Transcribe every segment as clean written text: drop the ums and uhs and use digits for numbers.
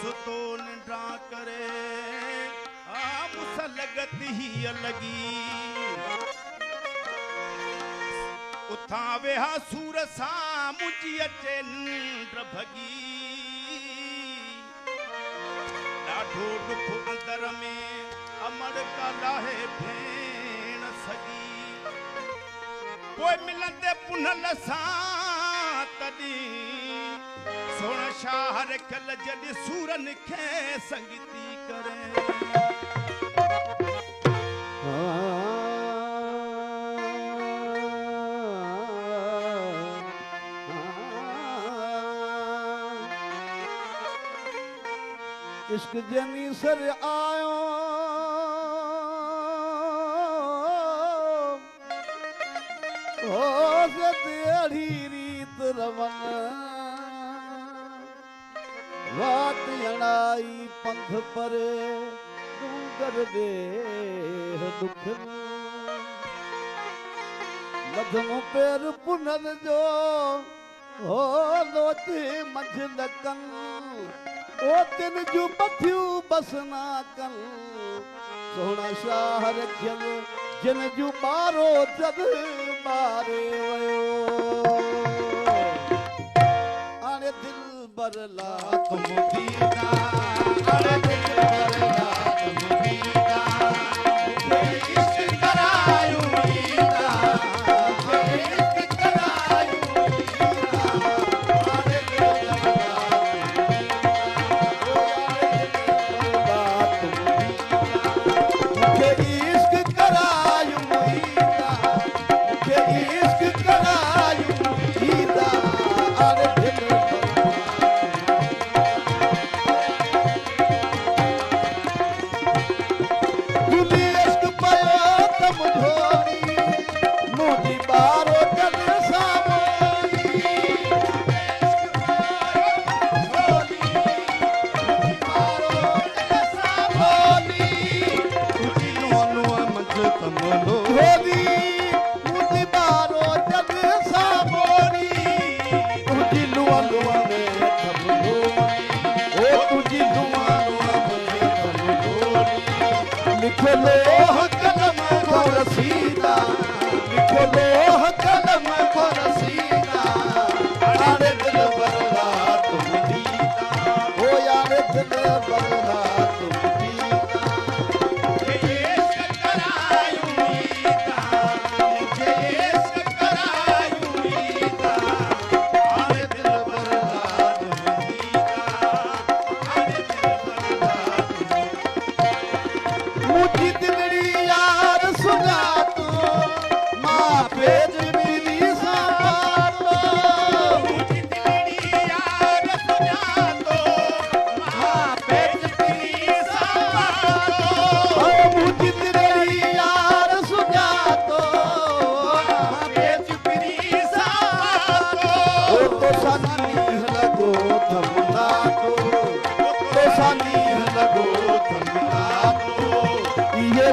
सुतो निंड्रा करे मुसलगत ही अलगी उथा वेहा सूर सा मुझी अचे निंड्र भगी ॾाढो दुख अंदर में अमर का लाहे भेण सगी पोइ मिलंदे पुनल सां तॾहिं सोण शाहर कल जॾहिं सूरन खे संगीती करे इश्क जनी सर आयो हो अड़ी रीत रवन वात अड़ाई पंथ परे डूंगर दे दुख मधमो पैर पुनर जो हो लोते मंझलकन ओ तिन जू पथियूं बसना कन सोना शाह रखियल जिन जू बारो जद मारे वयो आने दिल बरला तुम दीदा आने दिल बरला तुम दीदा इश्क करायूं दीदा इश्क करायूं दीदा आने दिल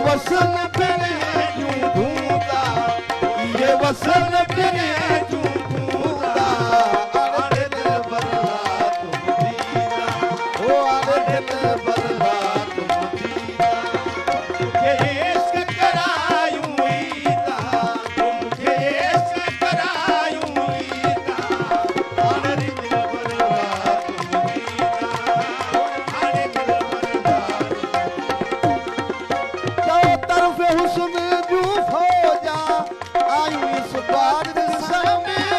वसन फिरे यूं ढूंढता ये वसन फिरे यूं ढूंढता अरे दिल बरला तुम दीदा ओ अरे दिल बरला तुम दीदा मुझे इश्क करायूं ईदा मुझे इश्क करायूं ईदा अरे दिल बरला तुम दीदा अरे दिल बरला हुस्न जू फौजा आयूं इस बार समय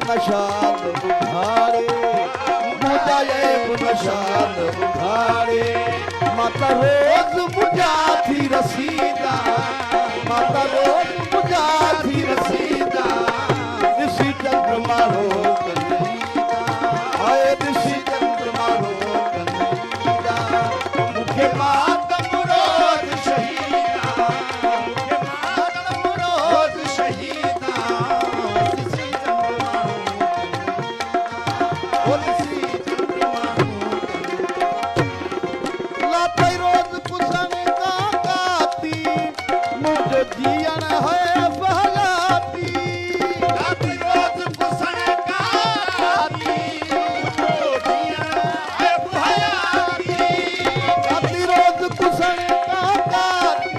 नशाद उघाड़े मुझे नशाद उघाड़े माता रोज मुझा थी रसीदा माता रोज मुझा थी रसीदा ऋषि चंद्रमा रो कन्हैया आए ऋषि चंद्रमा रो कन्हैया मुखे मातम रोज शहीदा मुखे मातम रोज शहीदा ऋषि चंद्रमा रो ऋषि चंद्रमा लाते रोज कुशन का गाती मुझे जियन है बहलाती लाते रोज कुशन का गाती मुझे जियन है बहलाती लाते रोज कुशन का गाती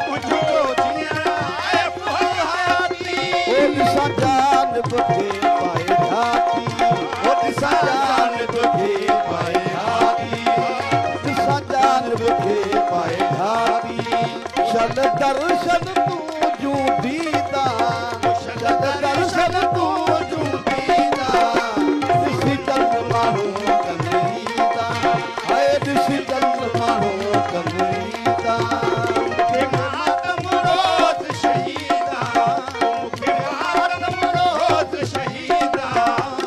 मुझे जियन है बहलाती ओ दिशा जान बुझे पाए जाती ओ दिशा जान बुझे पाए हाथी दिशा जान बुझे पाए हाथी शल दर्शन तू जू दीदा शल दर्शन तू जू दीदा ऋषि चंद्रमा रो कन्हैया हाय ऋषि चंद्रमा रो कन्हैया मुखे मातम रोज शहीदा मुखे मातम रोज शहीदा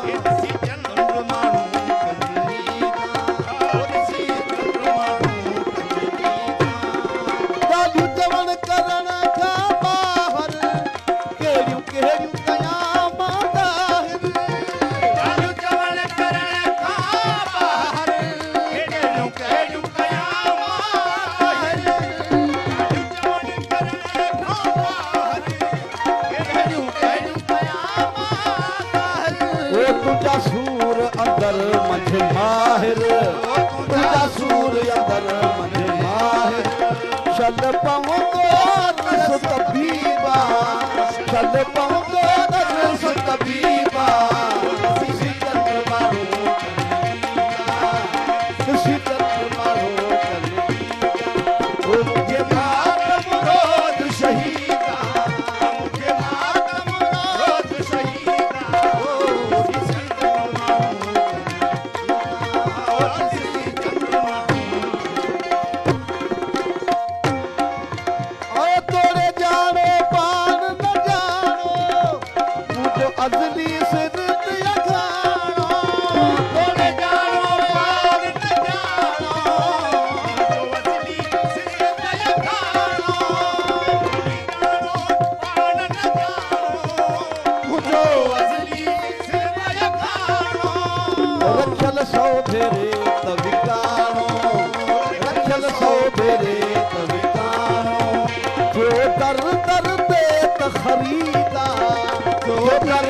ऋषि चंद्रमा रो कन्हैया ऋषि चंद्रमा रो दादू जवन करण का बाहर केड़ियूं केड़ियूं कयाम दाहिर दादू जवन करण का बाहर केड़ियूं केड़ियूं कयाम दाहिर दादू जवन करण का बाहर केड़ियूं केड़ियूं कयाम दाहिर ओ तुझा सूर अंदर मंझ माहिर तुझा सूर अंदर मंझ माहिर चल पाऊंगो रस तबीबा चल पाऊंगो रस तबीबा ऋषि चंद्रमा रो कन्हैया ऋषि चंद्रमा रो कन्हैया ओ मुझे मातम रोज शहीदा मुझे मातम रोज शहीदा ओ ऋषि चंद्रमा रो कन्हैया ओ ऋषि चंद्रमा ओए तोड़े जानो पान न जानो मुझे अजली सिर दिया खानो तोड़े जानो पान न जानो मुझे अजली सिर दिया खानो जानो पान न जानो मुझे अजली सिर दिया खानो रखल सौ भेरे तविकानो रखल सौ भेरे तविकानो जो दर दर दे खरीदा जो दर